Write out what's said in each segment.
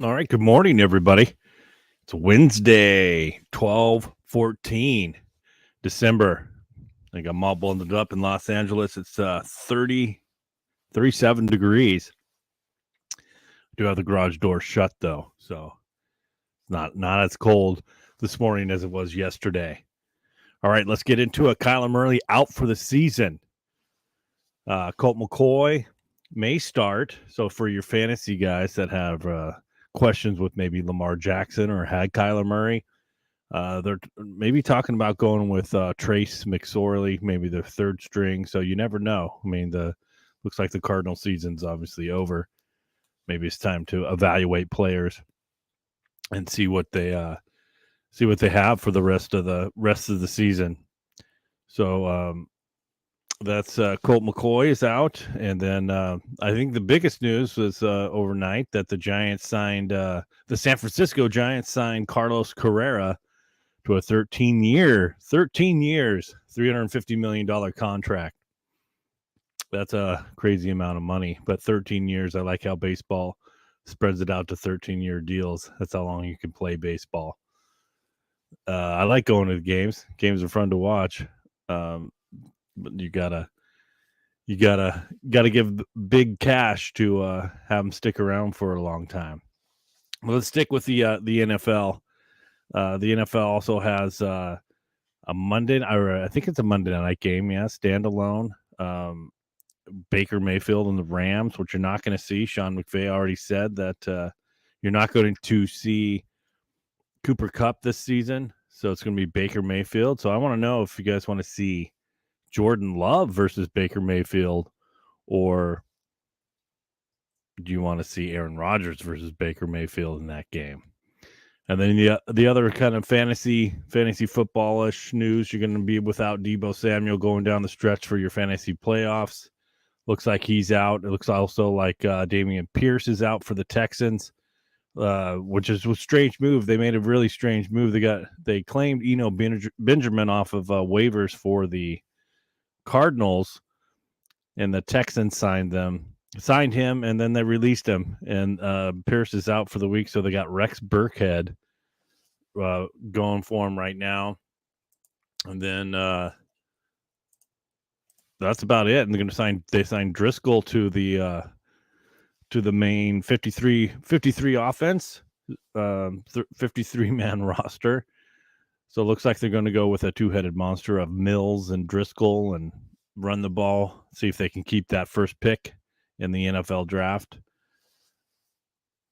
All right. Good morning, everybody. It's Wednesday, 12/14, December. I think I'm all bundled up in Los Angeles. It's 37 degrees. I do have the garage door shut, though, so it's not as cold this morning as it was yesterday. All right, let's get into it. Kyler Murray out for the season. Colt McCoy may start. So for your fantasy guys that have questions with maybe Lamar Jackson or had Kyler Murray, they're maybe talking about going with Trace McSorley, maybe the third string. So you never know. I mean, the looks like the Cardinal season's obviously over. Maybe it's time to evaluate players and see what they have for the rest of the season. So that's Colt McCoy is out, and then I think the biggest news was overnight that the Giants signed the San Francisco Giants signed Carlos Carrera to a 13 years, $350 million contract. That's a crazy amount of money, but 13 years. I like how baseball spreads it out to 13-year deals. That's how long you can play baseball. I like going to the games. Games are fun to watch, but you gotta give big cash to have them stick around for a long time. Well, let's stick with the NFL. The NFL also has a Monday, or I think it's a Monday night game. Yeah, standalone. Baker Mayfield and the Rams, which you're not going to see. Sean McVay already said that you're not going to see Cooper Kupp this season, so it's going to be Baker Mayfield. So I want to know if you guys want to see Jordan Love versus Baker Mayfield, or do you want to see Aaron Rodgers versus Baker Mayfield in that game? And then the other kind of fantasy footballish news, you're going to be without Deebo Samuel going down the stretch for your fantasy playoffs. Looks like he's out. It looks also like Damian Pierce is out for the Texans, which is a strange move. They made a really strange move. They claimed Benjamin off of waivers for the Cardinals, and the Texans signed him, and then they released him. And Pierce is out for the week, so they got Rex Burkhead going for him right now. And then that's about it. And they're going to they signed Driscoll to the main 53 offense, 53 man roster. So it looks like they're going to go with a two-headed monster of Mills and Driscoll and run the ball, see if they can keep that first pick in the NFL draft.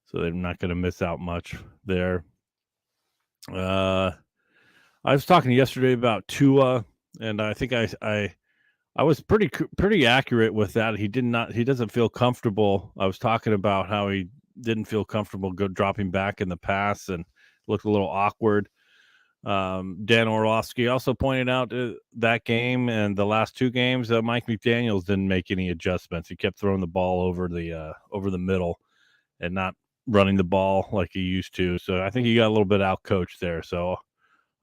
So they're not going to miss out much there. I was talking yesterday about Tua, and I think I was pretty accurate with that. He doesn't feel comfortable. I was talking about how he didn't feel comfortable dropping back in the pass and looked a little awkward. Dan Orlovsky also pointed out that game and the last two games, Mike McDaniels didn't make any adjustments. He kept throwing the ball over the middle and not running the ball like he used to. So I think he got a little bit out coached there. So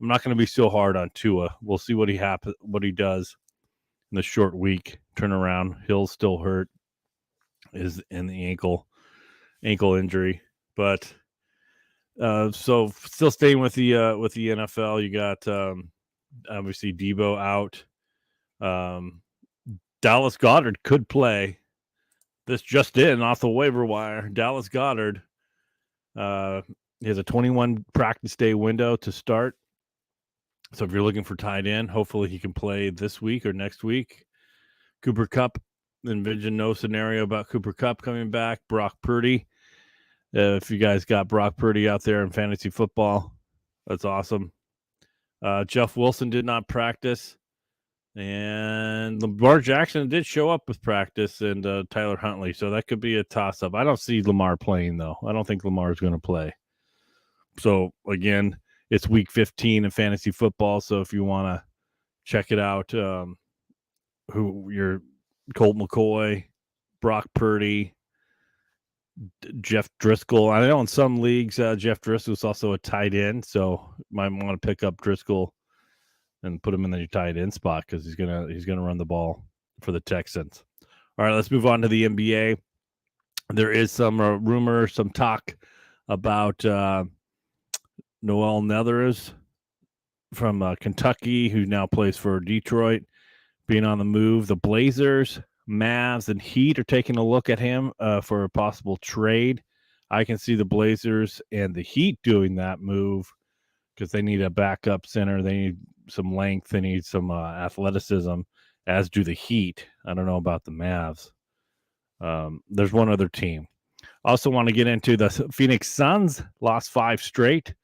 I'm not going to be so hard on Tua. We'll see what he does in the short week turnaround. Hill's still hurt, is in the ankle injury, but so still staying with the NFL, you got obviously Debo out. Dallas Goedert could play. This just in off the waiver wire. Dallas Goedert he has a 21 practice day window to start. So if you're looking for tight end, hopefully he can play this week or next week. Cooper Kupp, envision no scenario about Cooper Kupp coming back. Brock Purdy. If you guys got Brock Purdy out there in fantasy football, that's awesome. Jeff Wilson did not practice. And Lamar Jackson did show up with practice, and Tyler Huntley. So that could be a toss-up. I don't see Lamar playing, though. I don't think Lamar is going to play. So, again, it's week 15 in fantasy football. So if you want to check it out, who your Colt McCoy, Brock Purdy, Jeff Driscoll. I know in some leagues, Jeff Driscoll is also a tight end. So might want to pick up Driscoll and put him in the tight end spot because he's gonna run the ball for the Texans. All right, let's move on to the NBA. There is some rumor, some talk about Noel Netheres from Kentucky, who now plays for Detroit, being on the move. The Blazers, Mavs, and Heat are taking a look at him for a possible trade. I can see the Blazers and the Heat doing that move because they need a backup center. They need some length. They need some athleticism, as do the Heat. I don't know about the Mavs. There's one other team. Also want to get into the Phoenix Suns, lost 5 straight.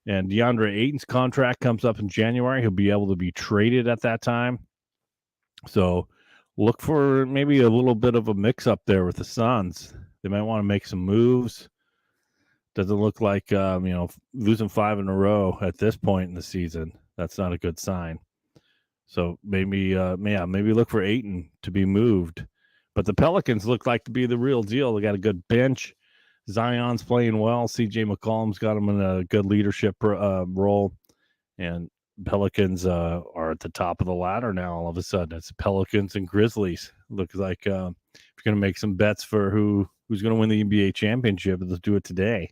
And DeAndre Ayton's contract comes up in January. He'll be able to be traded at that time. So look for maybe a little bit of a mix-up there with the Suns. They might want to make some moves. Doesn't look like, losing 5 in a row at this point in the season. That's not a good sign. So maybe look for Ayton to be moved. But the Pelicans look like to be the real deal. They got a good bench. Zion's playing well. CJ McCollum's got him in a good leadership role. And Pelicans are at the top of the ladder now all of a sudden. It's Pelicans and Grizzlies. Looks like if you're going to make some bets for who's going to win the NBA championship, let's do it today.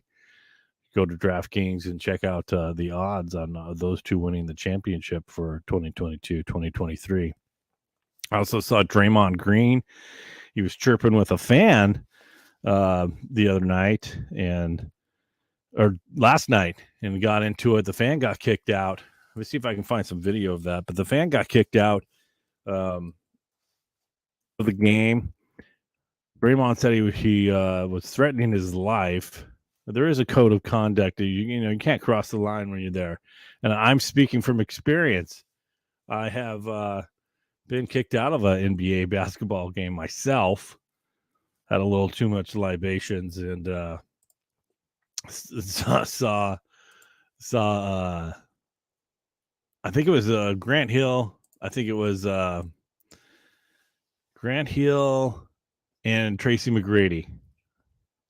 Go to DraftKings and check out the odds on those two winning the championship for 2022-2023. I also saw Draymond Green. He was chirping with a fan the other night or last night and got into it. The fan got kicked out. Let me see if I can find some video of that. But the fan got kicked out of the game. Draymond said he was threatening his life. There is a code of conduct. You can't cross the line when you're there. And I'm speaking from experience. I have been kicked out of an NBA basketball game myself. Had a little too much libations and saw I think it was Grant Hill. I think it was Grant Hill and Tracy McGrady.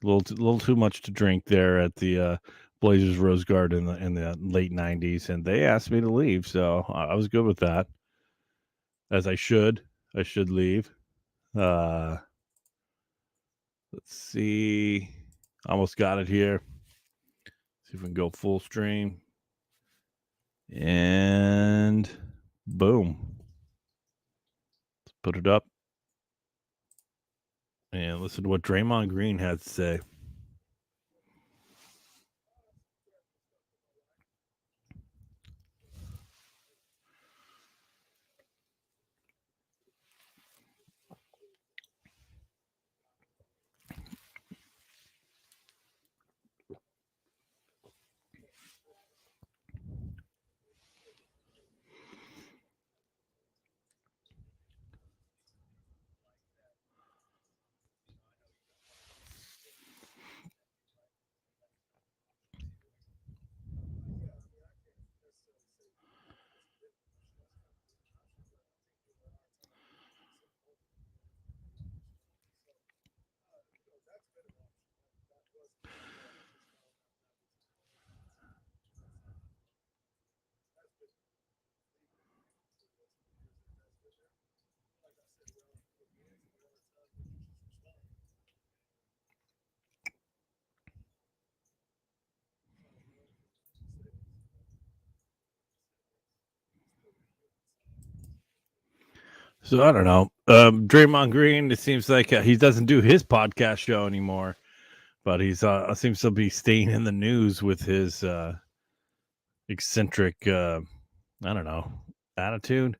A little too much to drink there at the Blazers Rose Garden in the late 90s, and they asked me to leave, so I was good with that. As I should leave. Let's see. Almost got it here. See if we can go full stream. And boom. Let's put it up. And listen to what Draymond Green had to say. So I don't know. Draymond Green, it seems like he doesn't do his podcast show anymore, but he's seems to be staying in the news with his eccentric, attitude.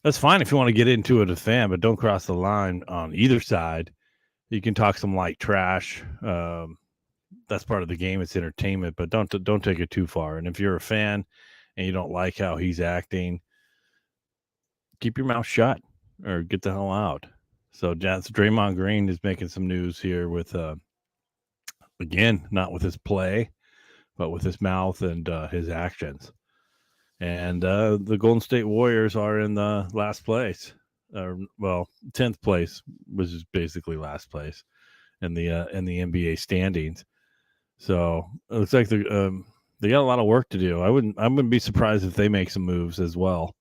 That's fine if you want to get into it as a fan, but don't cross the line on either side. You can talk some light trash. That's part of the game. It's entertainment, but don't take it too far. And if you're a fan and you don't like how he's acting, keep your mouth shut or get the hell out. So Draymond Green is making some news here with, again, not with his play, but with his mouth and his actions. And the Golden State Warriors are in the last place. 10th place, which is basically last place in the NBA standings. So it looks like they got a lot of work to do. I wouldn't be surprised if they make some moves as well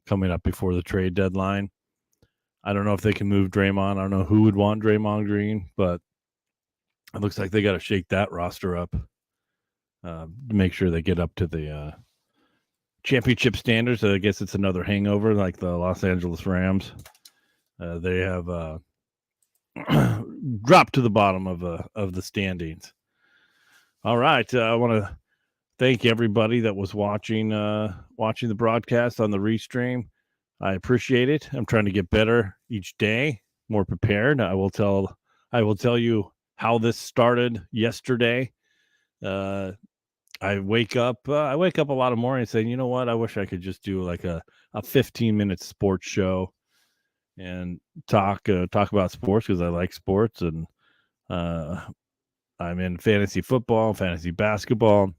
coming up before the trade deadline. I don't know if they can move Draymond. I don't know who would want Draymond Green, but It looks like they got to shake that roster up to make sure they get up to the championship standards. I guess it's another hangover like the Los Angeles Rams. They have dropped to the bottom of the standings. All right, I want to thank everybody that was watching the broadcast on the restream. I appreciate it. I'm trying to get better each day, more prepared. I will tell you how this started yesterday. I wake up a lot of mornings saying, you know what, I wish I could just do like a 15-minute sports show and talk about sports because I like sports, and I'm in fantasy football, fantasy basketball.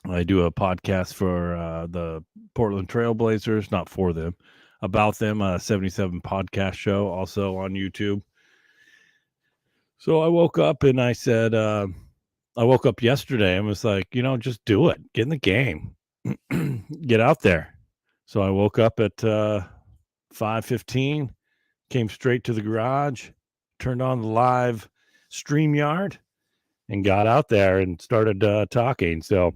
I do a podcast for the Portland Trailblazers, not for them, about them, a 77 podcast show, also on YouTube. So I woke up and I said, I woke up yesterday and was like, just do it. Get in the game. Get out there. So I woke up at 5:15, came straight to the garage, turned on the live StreamYard, and got out there and started talking. So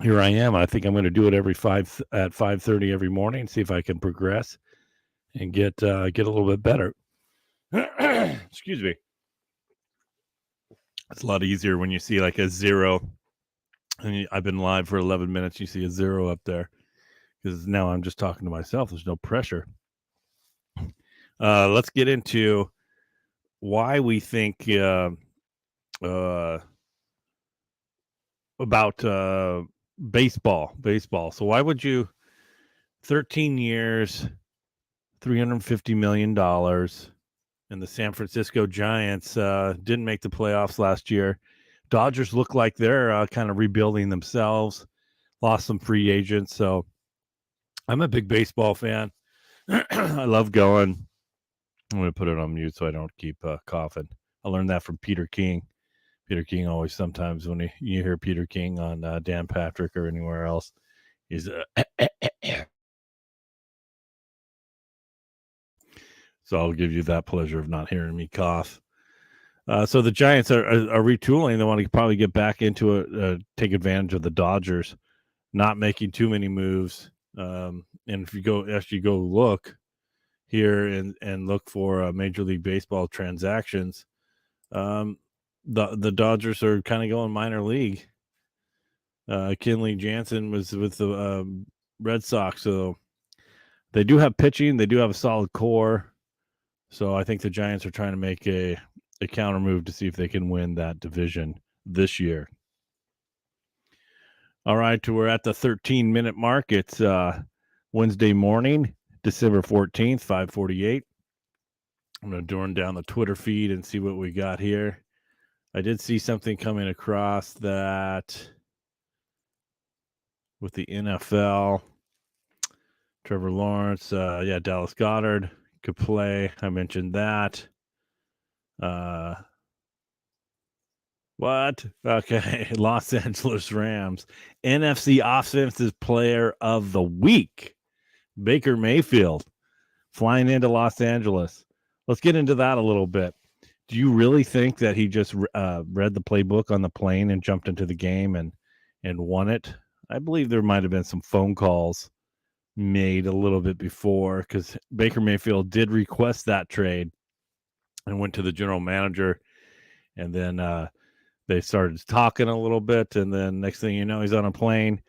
here I am. I think I'm going to do it at 5:30 every morning, see if I can progress and get a little bit better. Excuse me. It's a lot easier when you see like a 0. And I've been live for 11 minutes. You see a 0 up there because now I'm just talking to myself. There's no pressure. Let's get into why we think about baseball. So why would you 13 years, $350 million, and the San Francisco Giants didn't make the playoffs last year. Dodgers look like they're kind of rebuilding themselves, lost some free agents. So I'm a big baseball fan. I love going. I'm going to put it on mute so I don't keep coughing. I learned that from Peter King. Peter King always, sometimes when you hear Peter King on Dan Patrick or anywhere else, he's so I'll give you that pleasure of not hearing me cough. So the Giants are retooling. They want to probably get back into it, take advantage of the Dodgers not making too many moves. And if you go look here and look for Major League Baseball transactions, the Dodgers are kind of going minor league. Kenley Jansen was with the Red Sox, so they do have pitching. They do have a solid core. So I think the Giants are trying to make a counter move to see if they can win that division this year. All right, we're at the 13-minute mark. It's Wednesday morning, December 14th, 5:48. I'm going to run down the Twitter feed and see what we got here. I did see something coming across that with the NFL. Trevor Lawrence, Dallas Goedert could play. I mentioned that. What? Okay, Los Angeles Rams. NFC Offensive Player of the Week. Baker Mayfield flying into Los Angeles. Let's get into that a little bit. Do you really think that he just read the playbook on the plane and jumped into the game and won it? I believe there might have been some phone calls made a little bit before because Baker Mayfield did request that trade and went to the general manager, and then they started talking a little bit, and then next thing you know, he's on a plane.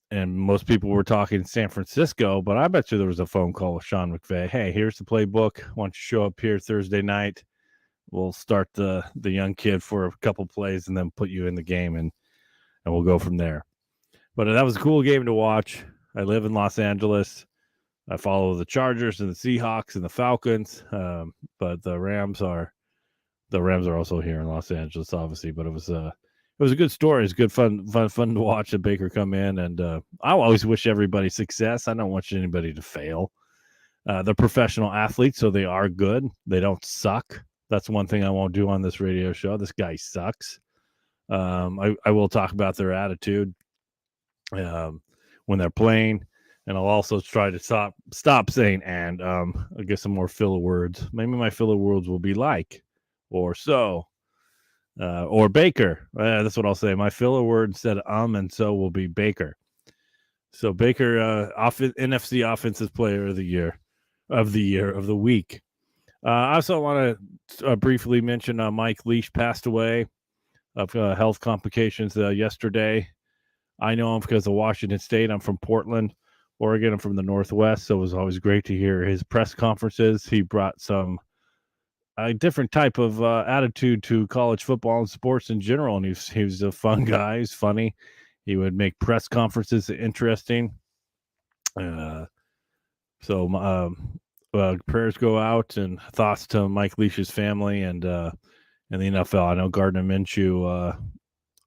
And most people were talking San Francisco, but I bet you there was a phone call with Sean McVay. Hey, here's the playbook. Why don't you show up here Thursday night? We'll start the young kid for a couple plays and then put you in the game, and we'll go from there. But that was a cool game to watch. I live in Los Angeles. I follow the Chargers and the Seahawks and the Falcons, but the Rams are also here in Los Angeles, obviously. But it was a good story. It's good fun to watch the Baker come in, and I always wish everybody success. I don't want anybody to fail. They're professional athletes, so they are good. They don't suck. That's one thing I won't do on this radio show. This guy sucks. I will talk about their attitude when they're playing, and I'll also try to stop saying and. I'll get some more filler words. Maybe my filler words will be like or so. or Baker. That's what I'll say. My filler word instead of and so will be Baker. So Baker, NFC Offensive Player of the Year, of the week. I also want to briefly mention Mike Leach passed away of health complications yesterday. I know him because of Washington State. I'm from Portland, Oregon. I'm from the Northwest, so it was always great to hear his press conferences. He brought some a different type of attitude to college football and sports in general, and he was a fun guy. He's funny. He would make press conferences interesting. So prayers go out and thoughts to Mike Leach's family and the NFL. I know Gardner Minshew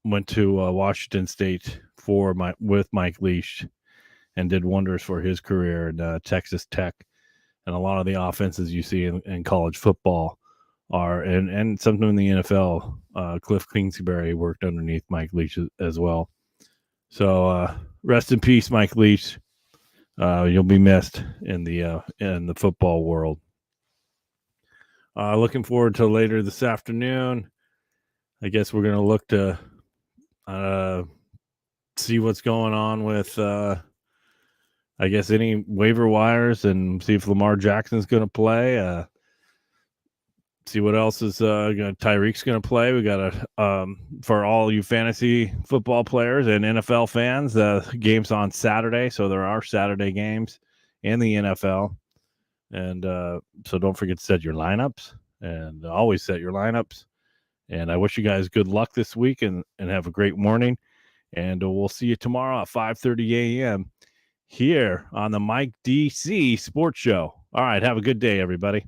went to Washington State with Mike Leach and did wonders for his career in Texas Tech. And a lot of the offenses you see in college football are, and something in the NFL, Cliff Kingsbury worked underneath Mike Leach as well. So rest in peace, Mike Leach. You'll be missed in the football world. Looking forward to later this afternoon. I guess we're going to look to see what's going on with, I guess, any waiver wires and see if Lamar Jackson's going to play. See what else is Tyreek's going to play. We got for all you fantasy football players and NFL fans, the game's on Saturday, so there are Saturday games in the NFL, and so don't forget to set your lineups and always set your lineups. And I wish you guys good luck this week and have a great morning. And we'll see you tomorrow at 5:30 a.m. here on the Mike DC Sports Show. All right, have a good day, everybody.